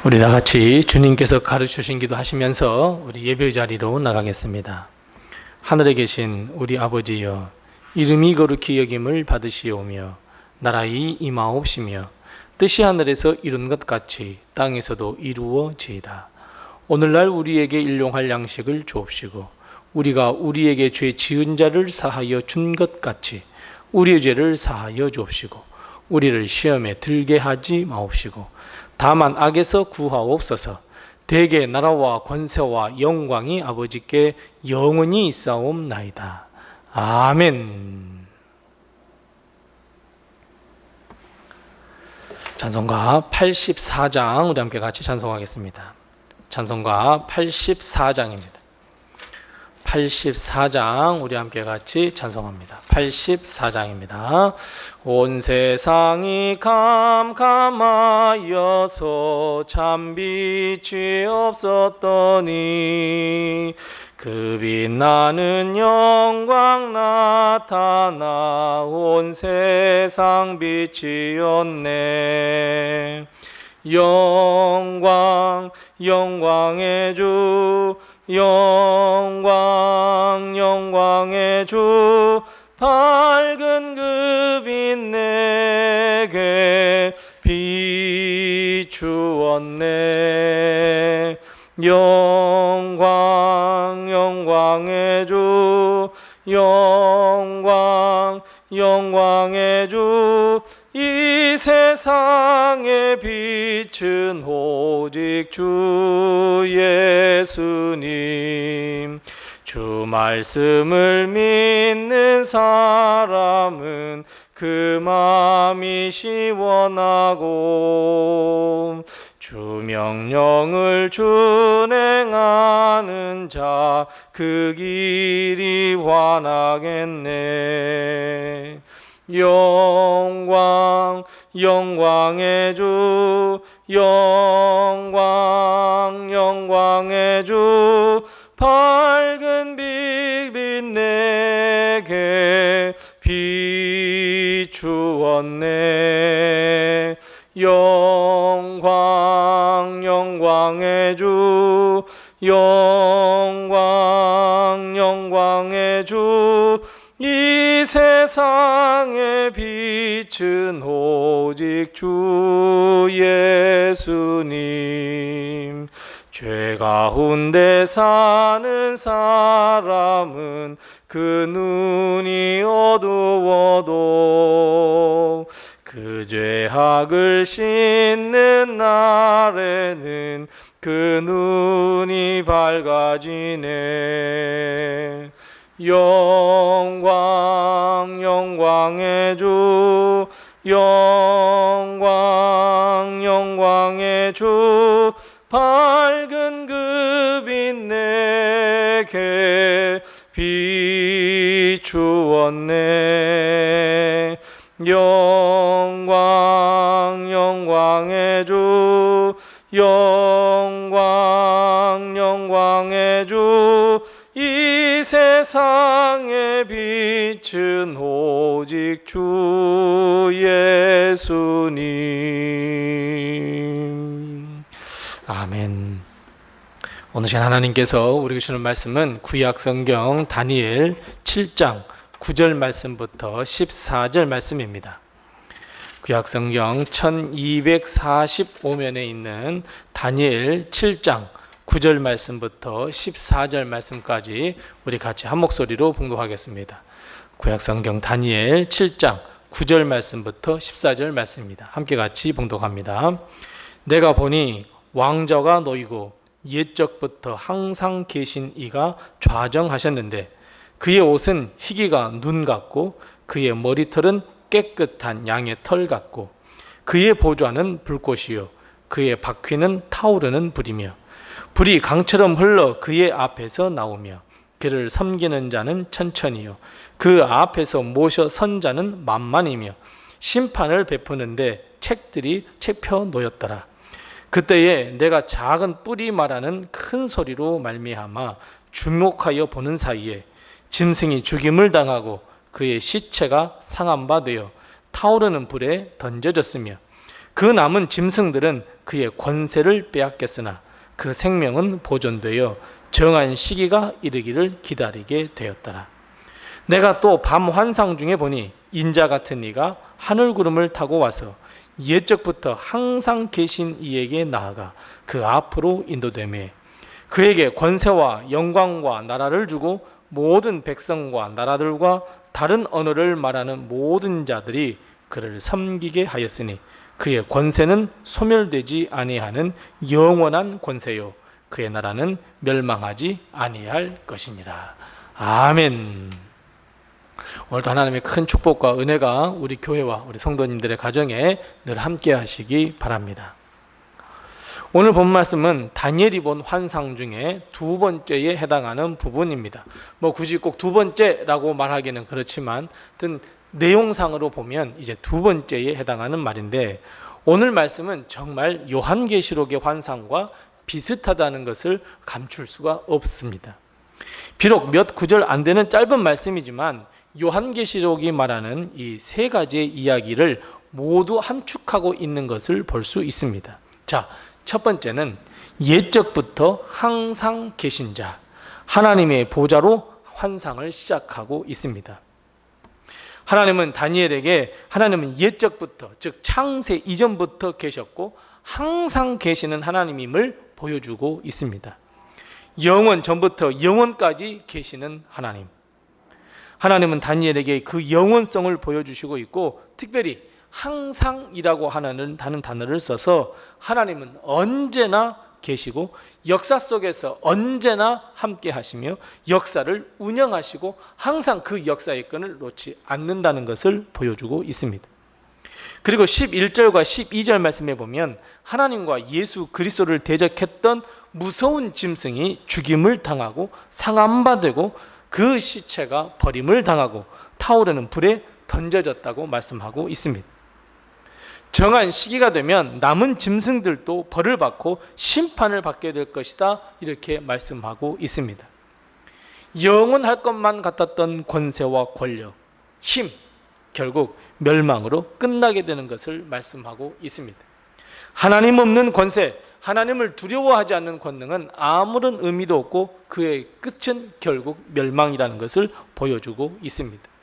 우리 다 같이 주님께서 가르치신 기도 하시면서 우리 예배 자리로 나가겠습니다. 하늘에 계신 우리 아버지여, 이름이 거룩히 여김을 받으시오며 나라의 임하옵시며 뜻이 하늘에서 이룬 것 같이 땅에서도 이루어지이다. 오늘날 우리에게 일용할 양식을 주옵시고 우리가 우리에게 죄 지은 자를 사하여 준 것 같이 우리의 죄를 사하여 주옵시고 우리를 시험에 들게 하지 마옵시고 다만 악에서 구하옵소서. 대개 나라와 권세와 영광이 아버지께 영원히 있사옵나이다. 아멘. 찬송가 84장 우리 함께 같이 찬송하겠습니다. 찬송가 84장입니다. 84장 우리 함께 같이 찬송합니다. 84장입니다. 온 세상이 캄캄하여서 참 빛이 없었더니 그 빛나는 영광 나타나 온 세상 빛이었네. 영광 영광의 주 영광 영광의 주 밝은 그 빛 내게 비추었네. 영광 영광의 주 영광 영광의 주 이 세상의 빛은 오직 주 예수님. 주 말씀을 믿는 사람은 그 마음이 시원하고 주 명령을 준행하는 자 그 길이 환하겠네. 영광 영광의 주 영광 영광의 주 밝은 빛 내게 비추었네. 영광 영광의 주 영광 영광의 주 이 세상의 빛은 오직 주 예수님. 죄 가운데 사는 사람은 그 눈이 어두워도 그 죄악을 씻는 날에는 그 눈이 밝아지네. 영광 영광의 주 영광 영광의 주 밝은 그 빛 내게 비추었네. 영광 영광의 주 영광 영광의 주 이 세상의 빛은 오직 주 예수님. 아멘. 오늘 시간 하나님께서 우리에게 주시는 말씀은 구약성경 다니엘 7장 9절 말씀부터 14절 말씀입니다. 구약성경 1245면에 있는 다니엘 7장 9절 말씀부터 14절 말씀까지 우리 같이 한 목소리로 봉독하겠습니다. 구약성경 다니엘 7장 9절 말씀부터 14절 말씀입니다. 함께 같이 봉독합니다. 내가 보니 왕저가 놓이고 옛적부터 항상 계신 이가 좌정하셨는데 그의 옷은 희기가 눈 같고 그의 머리털은 깨끗한 양의 털 같고 그의 보좌는 불꽃이요 그의 바퀴는 타오르는 불이며 불이 강처럼 흘러 그의 앞에서 나오며 그를 섬기는 자는 천천히요 그 앞에서 모셔 선 자는 만만이며 심판을 베푸는데 책들이 책펴 놓였더라. 그때에 내가 작은 뿔이 말하는 큰 소리로 말미암아 주목하여 보는 사이에 짐승이 죽임을 당하고 그의 시체가 상한 바 되어 타오르는 불에 던져졌으며 그 남은 짐승들은 그의 권세를 빼앗겼으나 그 생명은 보존되어 정한 시기가 이르기를 기다리게 되었더라. 내가 또 밤 환상 중에 보니 인자 같은 이가 하늘 구름을 타고 와서 옛적부터 항상 계신 이에게 나아가 그 앞으로 인도되매 그에게 권세와 영광과 나라를 주고 모든 백성과 나라들과 다른 언어를 말하는 모든 자들이 그를 섬기게 하였으니 그의 권세는 소멸되지 아니하는 영원한 권세요 그의 나라는 멸망하지 아니할 것이니라. 아멘. 오늘도 하나님의 큰 축복과 은혜가 우리 교회와 우리 성도님들의 가정에 늘 함께 하시기 바랍니다. 오늘 본 말씀은 다니엘이 본 환상 중에 두 번째에 해당하는 부분입니다. 굳이 꼭 두 번째라고 말하기는 그렇지만 하여튼 내용상으로 보면 이제 두 번째에 해당하는 말인데, 오늘 말씀은 정말 요한계시록의 환상과 비슷하다는 것을 감출 수가 없습니다. 비록 몇 구절 안 되는 짧은 말씀이지만 요한계시록이 말하는 이 세 가지의 이야기를 모두 함축하고 있는 것을 볼 수 있습니다. 자, 첫 번째는 옛적부터 항상 계신 자, 하나님의 보좌로 환상을 시작하고 있습니다. 하나님은 다니엘에게 하나님은 옛적부터, 즉 창세 이전부터 계셨고 항상 계시는 하나님임을 보여주고 있습니다. 영원 전부터 영원까지 계시는 하나님. 하나님은 다니엘에게 그 영원성을 보여주시고 있고, 특별히 항상이라고 하는 단어를 써서 하나님은 언제나 계시고 역사 속에서 언제나 함께 하시며 역사를 운영하시고 항상 그 역사의 끈을 놓지 않는다는 것을 보여주고 있습니다. 그리고 11절과 12절 말씀에 보면 하나님과 예수 그리스도를 대적했던 무서운 짐승이 죽임을 당하고 상함바 되고 그 시체가 버림을 당하고 타오르는 불에 던져졌다고 말씀하고 있습니다. 정한 시기가 되면 남은 짐승들도 벌을 받고 심판을 받게 될 것이다, 이렇게 말씀하고 있습니다. 영원할 것만 같았던 권세와 권력, 힘, 결국 멸망으로 끝나게 되는 것을 말씀하고 있습니다. 하나님 없는 권세, 하나님을 두려워하지 않는 권능은 아무런 의미도 없고 그의 끝은 결국 멸망이라는 것을 보여주고 있습니다.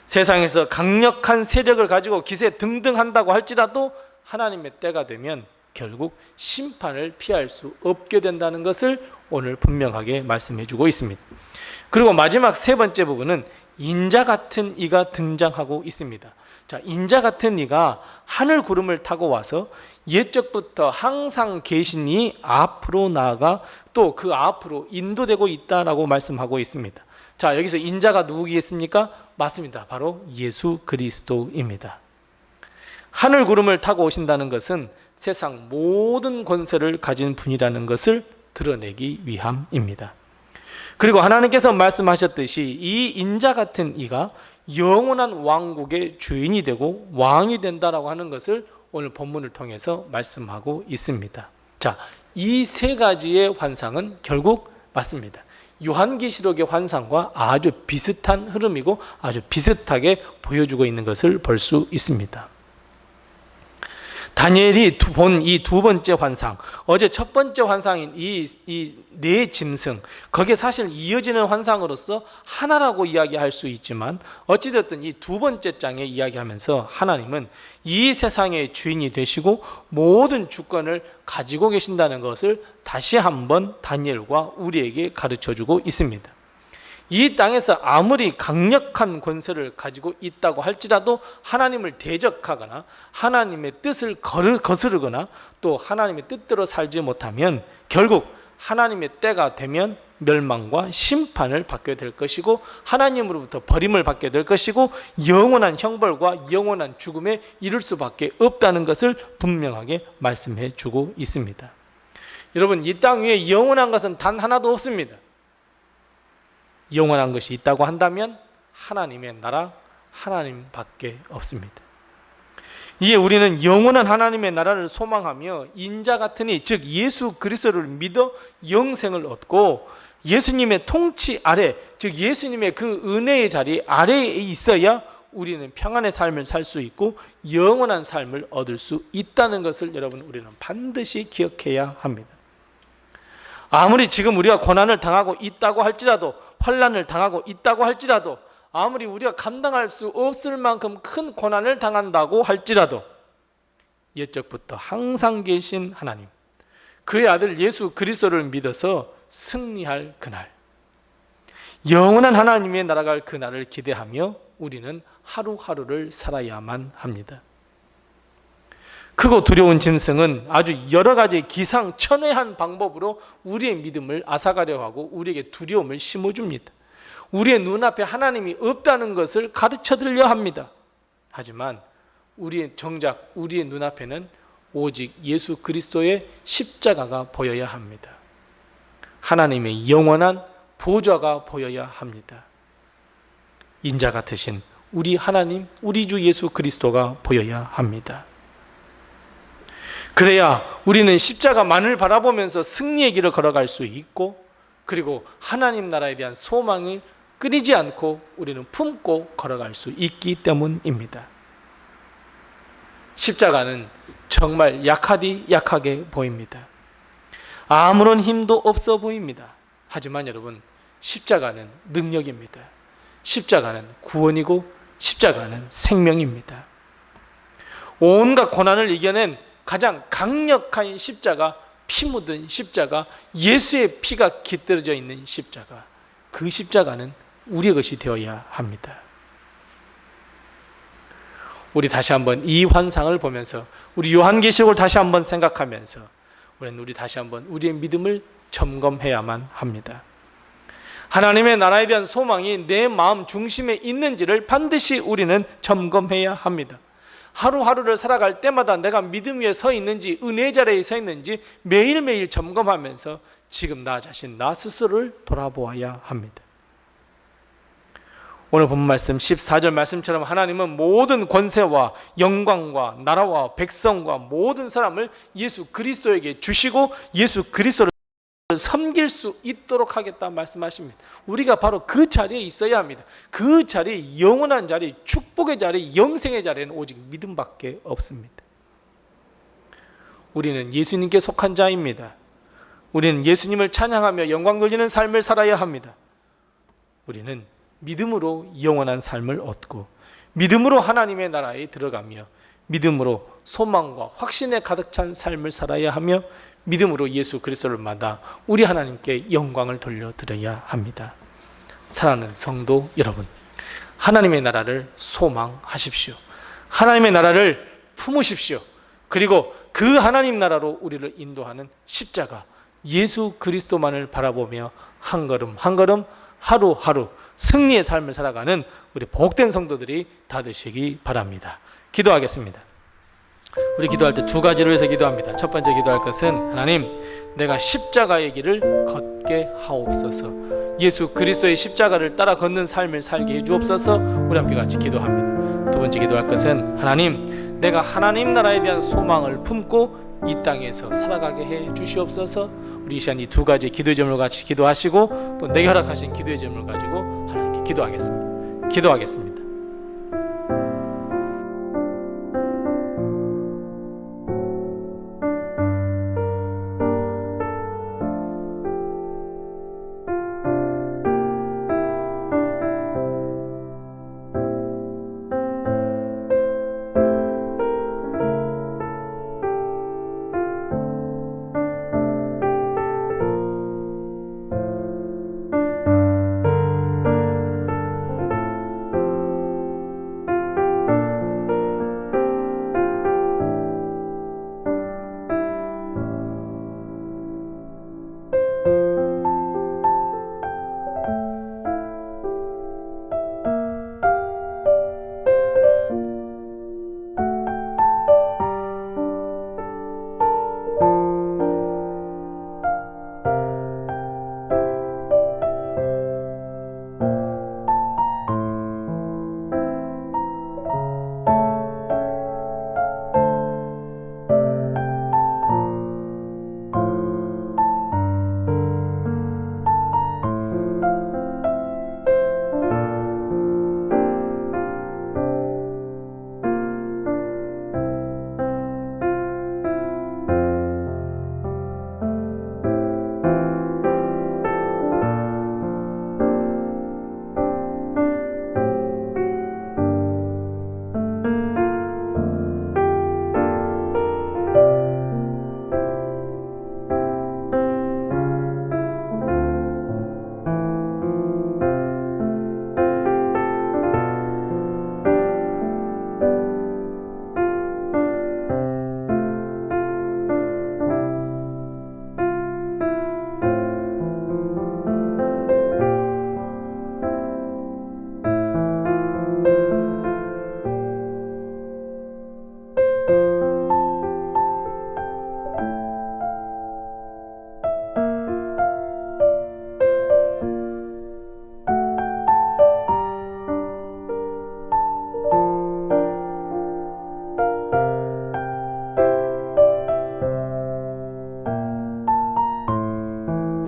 세상에서 강력한 세력을 가지고 기세 등등한다고 할지라도 하나님의 때가 되면 결국 심판을 피할 수 없게 된다는 것을 오늘 분명하게 말씀해 주고 있습니다. 그리고 마지막 세 번째 부분은 인자 같은 이가 등장하고 있습니다. 자, 인자 같은 이가 하늘 구름을 타고 와서 옛적부터 항상 계신 이 앞으로 나아가 또 그 앞으로 인도되고 있다라고 말씀하고 있습니다. 자, 여기서 인자가 누구겠습니까? 맞습니다. 바로 예수 그리스도입니다. 하늘 구름을 타고 오신다는 것은 세상 모든 권세를 가진 분이라는 것을 드러내기 위함입니다. 그리고 하나님께서 말씀하셨듯이 이 인자 같은 이가 영원한 왕국의 주인이 되고 왕이 된다라고 하는 것을 오늘 본문을 통해서 말씀하고 있습니다. 자, 이 세 가지의 환상은 결국 맞습니다. 요한계시록의 환상과 아주 비슷한 흐름이고 아주 비슷하게 보여주고 있는 것을 볼 수 있습니다. 다니엘이 본 이 두 번째 환상, 어제 첫 번째 환상인 이 네 짐승, 거기에 사실 이어지는 환상으로서 하나라고 이야기할 수 있지만 어찌됐든 이 두 번째 장에 이야기하면서 하나님은 이 세상의 주인이 되시고 모든 주권을 가지고 계신다는 것을 다시 한번 다니엘과 우리에게 가르쳐주고 있습니다. 이 땅에서 아무리 강력한 권세를 가지고 있다고 할지라도 하나님을 대적하거나 하나님의 뜻을 거스르거나 또 하나님의 뜻대로 살지 못하면 결국 하나님의 때가 되면 멸망과 심판을 받게 될 것이고 하나님으로부터 버림을 받게 될 것이고 영원한 형벌과 영원한 죽음에 이를 수밖에 없다는 것을 분명하게 말씀해 주고 있습니다. 여러분, 이 땅 위에 영원한 것은 단 하나도 없습니다. 영원한 것이 있다고 한다면 하나님의 나라, 하나님밖에 없습니다. 이에 우리는 영원한 하나님의 나라를 소망하며 인자 같으니 즉 예수 그리스도를 믿어 영생을 얻고 예수님의 통치 아래, 즉 예수님의 그 은혜의 자리 아래에 있어야 우리는 평안의 삶을 살 수 있고 영원한 삶을 얻을 수 있다는 것을 여러분 우리는 반드시 기억해야 합니다. 아무리 지금 우리가 고난을 당하고 있다고 할지라도, 환난을 당하고 있다고 할지라도, 아무리 우리가 감당할 수 없을 만큼 큰 고난을 당한다고 할지라도 옛적부터 항상 계신 하나님, 그의 아들 예수 그리스도를 믿어서 승리할 그날, 영원한 하나님의 나라가 그 날을 기대하며 우리는 하루하루를 살아야만 합니다. 크고 두려운 짐승은 아주 여러 가지 기상천외한 방법으로 우리의 믿음을 앗아가려 하고 우리에게 두려움을 심어줍니다. 우리의 눈앞에 하나님이 없다는 것을 가르쳐 들려 합니다. 하지만 정작 우리의 눈앞에는 오직 예수 그리스도의 십자가가 보여야 합니다. 하나님의 영원한 보좌가 보여야 합니다. 인자 같으신 우리 하나님, 우리 주 예수 그리스도가 보여야 합니다. 그래야 우리는 십자가만을 바라보면서 승리의 길을 걸어갈 수 있고, 그리고 하나님 나라에 대한 소망을 끊이지 않고 우리는 품고 걸어갈 수 있기 때문입니다. 십자가는 정말 약하게 보입니다. 아무런 힘도 없어 보입니다. 하지만 여러분, 십자가는 능력입니다. 십자가는 구원이고 십자가는 생명입니다. 온갖 고난을 이겨낸 가장 강력한 십자가, 피 묻은 십자가, 예수의 피가 깃들어져 있는 십자가, 그 십자가는 우리의 것이 되어야 합니다. 우리 다시 한번 이 환상을 보면서, 우리 요한계시록을 다시 한번 생각하면서 우리 다시 한번 우리의 믿음을 점검해야만 합니다. 하나님의 나라에 대한 소망이 내 마음 중심에 있는지를 반드시 우리는 점검해야 합니다. 하루하루를 살아갈 때마다 내가 믿음 위에 서 있는지, 은혜 자리에 서 있는지 매일매일 점검하면서 지금 나 자신, 나 스스로를 돌아보아야 합니다. 오늘 본 말씀 14절 말씀처럼 하나님은 모든 권세와 영광과 나라와 백성과 모든 사람을 예수 그리스도에게 주시고 예수 그리스도를 섬길 수 있도록 하겠다 말씀하십니다. 우리가 바로 그 자리에 있어야 합니다. 그 자리, 영원한 자리, 축복의 자리, 영생의 자리는 오직 믿음밖에 없습니다. 우리는 예수님께 속한 자입니다. 우리는 예수님을 찬양하며 영광 돌리는 삶을 살아야 합니다. 우리는 믿음으로 영원한 삶을 얻고, 믿음으로 하나님의 나라에 들어가며, 믿음으로 소망과 확신에 가득 찬 삶을 살아야 하며, 믿음으로 예수 그리스도를 만나 우리 하나님께 영광을 돌려드려야 합니다. 사랑하는 성도 여러분, 하나님의 나라를 소망하십시오. 하나님의 나라를 품으십시오. 그리고 그 하나님 나라로 우리를 인도하는 십자가 예수 그리스도만을 바라보며 한 걸음 한 걸음 하루하루 승리의 삶을 살아가는 우리 복된 성도들이 다 되시기 바랍니다. 기도하겠습니다. 우리 기도할 때 두 가지를 위해서 기도합니다. 첫 번째 기도할 것은, 하나님, 내가 십자가의 길을 걷게 하옵소서. 예수 그리스도의 십자가를 따라 걷는 삶을 살게 해 주옵소서. 우리 함께 같이 기도합니다. 두 번째 기도할 것은, 하나님, 내가 하나님 나라에 대한 소망을 품고 이 땅에서 살아가게 해 주시옵소서. 우리 이 시간 이 두 가지 기도의 제목을 같이 기도하시고 또 내게 허락하신 기도의 제목을 가지고 하나님께 기도하겠습니다.